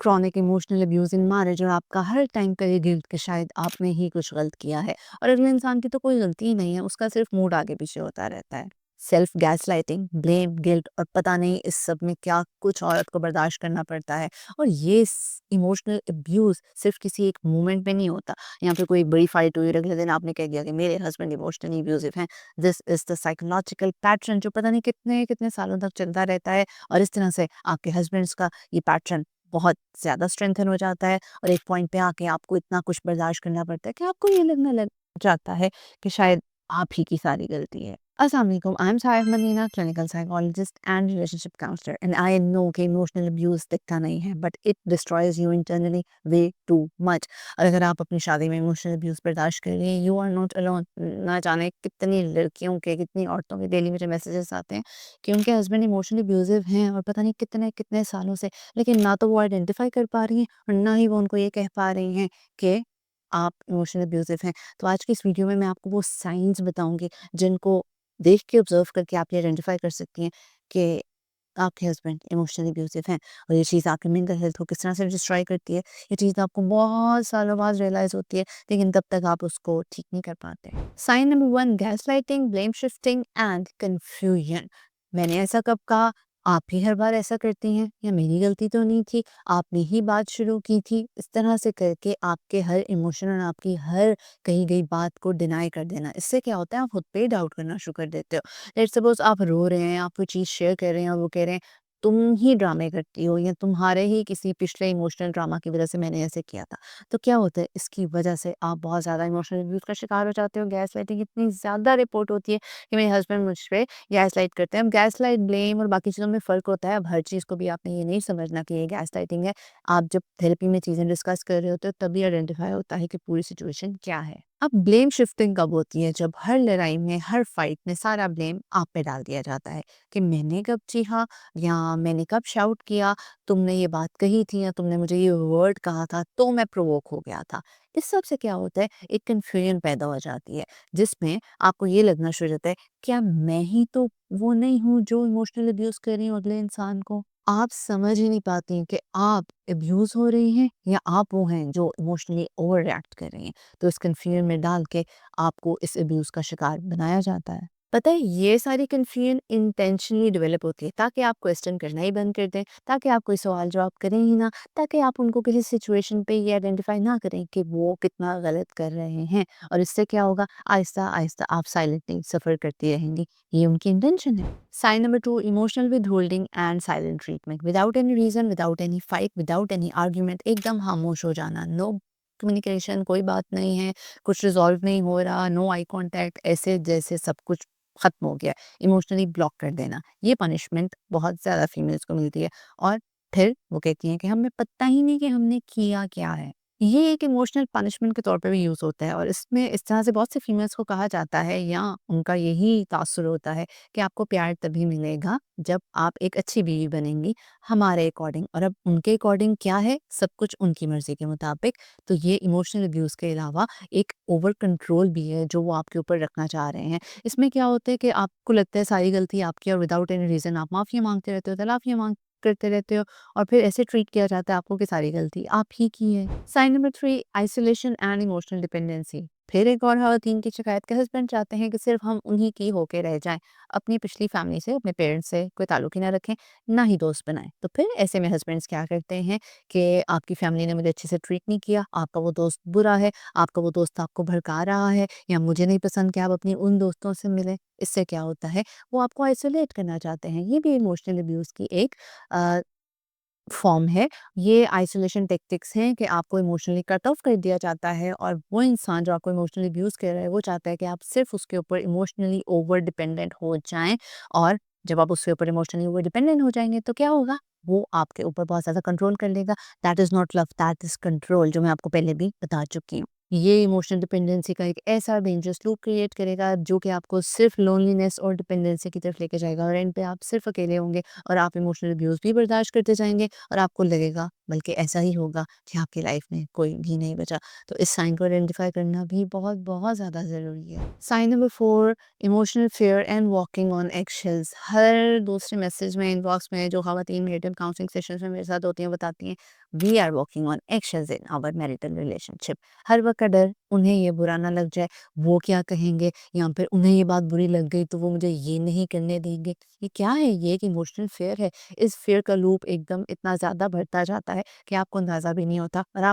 Chronic emotional abuse in marriage और आपका हर time का ये गिल्ट कि शायद आपने ही कुछ गलत किया है और अगले इंसान की तो कोई गलती ही नहीं है, उसका सिर्फ मूड आगे पीछे होता रहता है। सेल्फ गैसलाइटिंग, ब्लेम, गिल्ट और पता नहीं इस सब में क्या कुछ औरत को बर्दाश्त करना पड़ता है। और ये इमोशनल अब्यूज़ सिर्फ किसी एक मोमेंट में नहीं होता। यहाँ पे कोई बड़ी फाइट हुई और अगले दिन आपने कह दिया कि मेरे हस्बैंड इमोशनली अब्यूजिव हैं। This is the psychological pattern जो पता नहीं कितने कितने सालों तक चलता रहता है और इस तरह से आपके हस्बैंड्स का ये पैटर्न बहुत ज़्यादा स्ट्रेंथन हो जाता है और एक पॉइंट पे आके आपको इतना कुछ बर्दाश्त करना पड़ता है कि आपको ये लगने लग जाता है कि शायद आप ही की सारी गलती है। अस्सलाम वालेकुम, I am Sayed Madina, clinical psychologist and relationship counsellor and I know कि इमोशनल अब्यूज़ दिखता नहीं है but it destroys you internally way too much. और अगर आप अपनी शादी में इमोशनल अब्यूज़ बर्दाश्त कर रही हैं, यू आर नॉट अलोन। ना जाने कितनी लड़कियों के, कितनी औरतों के डेली मुझे मैसेजेस आते हैं कि उनके हस्बैंड इमोशनली अब्यूजिव हैं और पता नहीं कितने कितने सालों से, लेकिन ना तो वो आइडेंटिफाई कर पा रही हैं और ना ही वो उनको ये कह पा रही हैं कि आप इमोशनल अब्यूजिव हैं। तो आज की इस वीडियो में मैं आपको वो साइंस बताऊंगी जिनको देख के ऑब्जर्व करके आप ये आइडेंटिफाई कर सकती हैं कि आपके हस्बैंड इमोशनली अब्यूजिव हैं और ये चीज़ आपकी मेंटल हेल्थ को किस तरह से डिस्ट्रॉय करती है। ये चीज़ आपको बहुत सालों बाद रियलाइज़ होती है, लेकिन तब तक आप उसको ठीक नहीं कर पाते। Sign number 1, gaslighting, blame shifting and confusion. मैंने ऐसा कब कहा? आप ही हर बार ऐसा करती हैं, या मेरी गलती तो नहीं थी, आपने ही बात शुरू की थी। इस तरह से करके आपके हर इमोशन और आपकी हर कही गई बात को डिनाई कर देना। इससे क्या होता है, आप खुद पे ही डाउट करना शुरू कर देते हो। लेट्स सपोज आप रो रहे हैं, आप कोई चीज़ शेयर कर रहे हैं और वो कह रहे हैं तुम ही ड्रामे करती हो या तुम्हारे ही किसी पिछले इमोशनल ड्रामा की वजह से मैंने ऐसे किया था। तो क्या होता है, इसकी वजह से आप बहुत ज़्यादा इमोशनल अब्यूज़ का शिकार हो जाते हो। गैसलाइटिंग इतनी ज़्यादा रिपोर्ट होती है कि मेरे हस्बैंड मुझ पे गैसलाइट करते हैं। अब गैसलाइट, ब्लेम और बाकी चीज़ों में फ़र्क होता है। अब हर चीज़ को भी आपने ये नहीं समझना कि ये गैसलाइटिंग है। आप जब थेरेपी में चीज़ें डिस्कस कर रहे होते हो तभी आइडेंटिफाई होता है कि पूरी सिचुएशन क्या है। अब ब्लेम शिफ्टिंग कब होती है? जब हर लड़ाई में, हर फाइट में सारा ब्लेम आप पे डाल दिया जाता है कि मैंने कब चीखा या मैंने कब शाउट किया, तुमने ये बात कही थी या तुमने मुझे ये वर्ड कहा था तो मैं प्रोवोक हो गया था। इस सब से क्या होता है, एक कन्फ्यूजन पैदा हो जाती है जिसमें आपको ये लगना शुरू हो जाता है क्या मैं ही तो वो नहीं हूँ जो इमोशनल अब्यूज कर रही हूँ अगले इंसान को। आप समझ ही नहीं पाती हैं कि आप अब्यूज हो रही हैं या आप वो हैं जो इमोशनली ओवर रिएक्ट कर रही हैं। तो इस कन्फ्यूजन में डाल के आपको इस अब्यूज का शिकार बनाया जाता है। पता है, ये सारी कन्फ्यूजन इंटेंशनली डेवलप होती है ताकि आप क्वेश्चन करना ही बंद कर दें, ताकि आप कोई सवाल जवाब करें ही ना, ताकि आप उनको किसी सिचुएशन पे ये आइडेंटिफाई ना करें कि वो कितना गलत कर रहे हैं। और इससे क्या होगा, आहिस्ता आहिस्ता आप साइलेंटली सफ़र करती रहेंगी। ये उनकी इंटेंशन है। Sign number 2, emotional withholding and silent treatment. Without any reason, without any fight, without any argument, एकदम खामोश हो जाना। नो कम्युनिकेशन, कोई बात नहीं है, कुछ रिजॉल्व नहीं हो रहा, नो आई कांटेक्ट, ऐसे जैसे सब कुछ खत्म हो गया, इमोशनली ब्लॉक कर देना। ये पनिशमेंट बहुत ज़्यादा फीमेल्स को मिलती है और फिर वो कहती हैं कि हमें पता ही नहीं कि हमने किया क्या है। ये एक इमोशनल पनिशमेंट के तौर पे भी यूज़ होता है और इसमें इस तरह से बहुत से फीमेल्स को कहा जाता है या उनका यही तासुर होता है कि आपको प्यार तभी मिलेगा जब आप एक अच्छी बीवी बनेंगी हमारे अकॉर्डिंग। और अब उनके अकॉर्डिंग क्या है, सब कुछ उनकी मर्ज़ी के मुताबिक। तो ये इमोशनल अब्यूज़ के अलावा एक ओवर कंट्रोल भी है जो वो आपके ऊपर रखना चाह रहे हैं। इसमें क्या होता है कि आपको लगता है सारी गलती आपकी और विदाउट एनी रीज़न आप माफ़िया माँगते रहते हो, तलाफ़ियाँ माँग करते रहते हो और फिर ऐसे ट्रीट किया जाता है आपको कि सारी गलती आप ही की है। Sign number 3, isolation and emotional dependency. फिर एक और ख़वातीन की शिकायत के हस्बैंड चाहते हैं कि सिर्फ हम उन्हीं की होके रह जाएँ, अपनी पिछली फैमिली से, अपने पेरेंट्स से कोई ताल्लुक ही ना रखें, ना ही दोस्त बनाएँ। तो फिर ऐसे में हस्बैंड्स क्या करते हैं कि आपकी फैमिली ने मुझे अच्छे से ट्रीट नहीं किया, आपका वो दोस्त बुरा है, आपका वो दोस्त आपको भड़का रहा है या मुझे नहीं पसंद कि आप अपनी उन दोस्तों से मिलें। इससे क्या होता है, वो आपको आइसोलेट करना चाहते हैं। ये भी इमोशनल अब्यूज़ की एक अ, फॉर्म है। ये आइसोलेशन टेक्टिक्स हैं कि आपको इमोशनली कट ऑफ कर दिया जाता है और वो इंसान जो आपको इमोशनली अब्यूज़ कर रहा है वो चाहता है कि आप सिर्फ उसके ऊपर इमोशनली ओवर डिपेंडेंट हो जाएँ। और जब आप उसके ऊपर इमोशनली ओवर डिपेंडेंट हो जाएँगे तो क्या होगा? वो आपके ऊपर बहुत ज़्यादा कंट्रोल कर लेगा। That is not love, that is control, जो मैं आपको पहले भी बता चुकी हूँ। ये इमोशनल डिपेंडेंसी का एक ऐसा डेंजरस लूप क्रिएट करेगा जो कि आपको सिर्फ लोनलीनेस और डिपेंडेंसी की तरफ लेके जाएगा और एंड पे आप सिर्फ अकेले होंगे और आप इमोशनल अब्यूज़ भी बर्दाश्त करते जाएँगे और आपको लगेगा बल्कि ऐसा ही होगा कि आपकी लाइफ में कोई भी नहीं बचा। तो इस साइन को आइडेंटिफाई करना भी बहुत बहुत ज़्यादा ज़रूरी है। Sign number 4, emotional fear and walking on eggshells. हर दूसरे मैसेज में, इनबॉक्स में जो ख़वातीन मैरिटल काउंसलिंग सेशंस में मेरे साथ होती हैं बताती हैं, we are walking on eggshells in our marital relationship. हर वक़्त का डर, उन्हें ये बुरा ना लग जाए, वो क्या कहेंगे या फिर उन्हें ये बात बुरी लग गई तो वो मुझे ये नहीं करने देंगे। ये क्या है? ये एक इमोशनल फ़ियर है। इस फ़ियर का लूप एकदम इतना ज़्यादा बढ़ता जाता है कि आपको अंदाज़ा भी नहीं होता और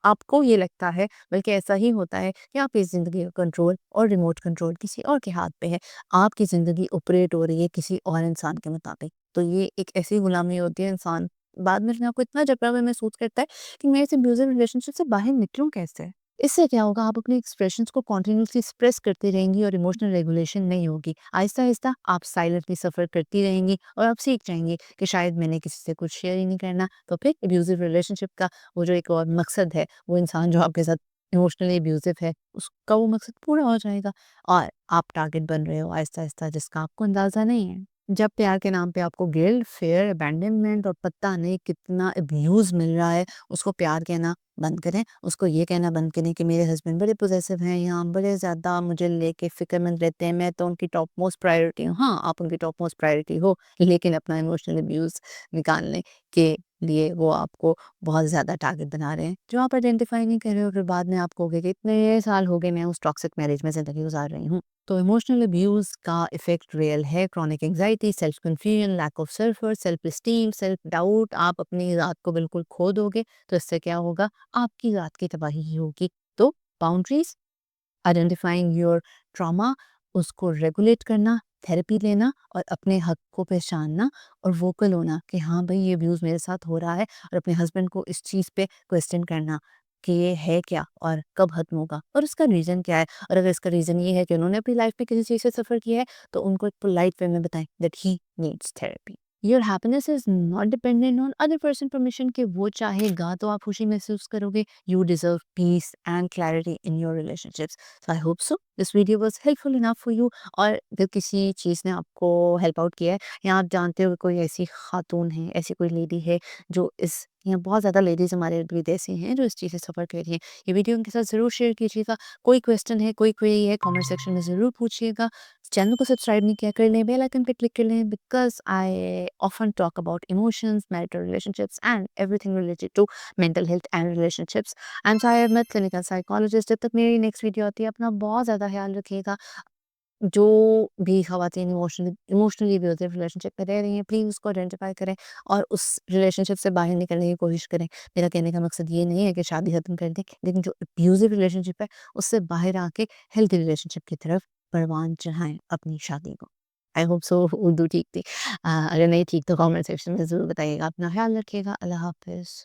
आपको ये लगता है, बल्कि ऐसा ही होता है कि आपकी ज़िंदगी का कंट्रोल और रिमोट कंट्रोल किसी और के हाथ पे है। आपकी ज़िंदगी ऑपरेट हो रही है किसी और इंसान के मुताबिक। तो ये एक ऐसी गुलामी होती है, इंसान बाद में अपने आप को इतना जकड़ा हुआ महसूस करता है कि मैं इस अब्यूज़िव रिलेशनशिप से बाहर निकलूँ कैसे? इससे क्या होगा, आप अपने एक्सप्रेशंस को कॉन्टिन्यूअसली एक्सप्रेस करती रहेंगी और इमोशनल रेगुलेशन नहीं होगी। आहिस्ता-आहिस्ता आप साइलेंटली सफ़र करती रहेंगी और आप सीख जाएँगी कि शायद मैंने किसी से कुछ शेयर ही नहीं करना। तो फिर अब्यूज़िव रिलेशनशिप का वो जो एक और मकसद है, वो इंसान जो आपके साथ इमोशनली अब्यूज़िव है, उसका वो मकसद पूरा हो जाएगा और आप टारगेट बन रहे हो आहिस्ता-आहिस्ता जिसका आपको अंदाज़ा नहीं है। जब प्यार के नाम पे आपको गिल्ट, फ़ियर, अबैंडनमेंट और पता नहीं कितना अब्यूज़ मिल रहा है, उसको प्यार कहना बंद करें। उसको ये कहना बंद करें कि मेरे हस्बैंड बड़े पॉसेसिव हैं या बड़े ज़्यादा मुझे लेके फ़िक्रमंद रहते हैं, मैं तो उनकी टॉप मोस्ट प्रायोरिटी हूँ। हाँ, आप उनकी टॉप मोस्ट प्रायोरिटी हो, लेकिन अपना इमोशनल अब्यूज़ निकालने के लिए वो आपको बहुत ज़्यादा टारगेट बना रहे हैं, जो आप आइडेंटिफ़ाई नहीं कर रहे हो। फिर बाद में आपको कहोगे कि इतने साल हो गए मैं उस टॉक्सिक मैरिज में ज़िंदगी गुज़ार रही हूँ। तो इमोशनल अब्यूज़ का इफ़ेक्ट रियल है, chronic anxiety, self confusion, lack of self worth, self esteem, self doubt, आप अपनी ज़ात को बिल्कुल खो दोगे। तो इससे क्या होगा, आपकी ज़ात की तबाही ही होगी। तो बाउंड्रीज़, आइडेंटिफाइंग योर ट्रॉमा, उसको रेगुलेट करना, थेरेपी लेना और अपने हक को पहचानना और वोकल होना कि हाँ भाई ये अब्यूज़ मेरे साथ हो रहा है और अपने हस्बैंड को इस चीज़ पे क्वेश्चन करना कि ये है क्या और कब खत्म होगा और इसका रीज़न क्या है। और अगर इसका रीज़न ये है कि उन्होंने अपनी लाइफ में किसी चीज़ से सफ़र किया है, तो उनको एक पोलाइट वे में बताएं that he needs therapy. Your happiness is not dependent on other person permission, कि वो चाहेगा तो आप खुशी महसूस करोगे। You deserve peace and clarity in your relationships. So I hope so. This video was helpful enough for you. और अगर किसी चीज़ ने आपको हेल्प आउट किया है या आप जानते हो कि कोई ऐसी खातून है, ऐसी कोई लेडी है जो इस या बहुत ज़्यादा लेडीज़ हमारे इर्द गिर्द ऐसी हैं जो इस चीज़ से सफ़र कर रही हैं, ये वीडियो उनके साथ ज़रूर शेयर कीजिएगा। कोई क्वेश्चन है, कोई क्वेरी है, कमेंट सेक्शन में ज़रूर पूछिएगा। चैनल को सब्सक्राइब नहीं किया, कर लें, बेल आइकन पे क्लिक कर लें, because I often talk about emotions, marital relationships and everything related to mental health and relationships. I am Saira Ahmed, clinical psychologist. जब तक मेरी नेक्स्ट वीडियो आती है, अपना बहुत ज़्यादा ख्याल रखिएगा। जो भी ख़वातीन इमोशनली अब्यूज़िव रिलेशनशिप में रह रही हैं, प्लीज़ उसको आइडेंटिफ़ाई करें और उस रिलेशनशिप से बाहर निकलने की कोशिश करें। मेरा कहने का मकसद ये नहीं है कि शादी ख़त्म कर दें, लेकिन जो अब्यूज़िव रिलेशनशिप है, उससे बाहर आके हेल्थी रिलेशनशिप की तरफ परवान चढ़ाएँ अपनी शादी को। आई होप सो उर्दू ठीक थी। अगर नहीं ठीक तो कमेंट सेक्शन में ज़रूर बताइएगा। अपना ख़्याल रखिएगा। अल्लाह हाफ़िज़।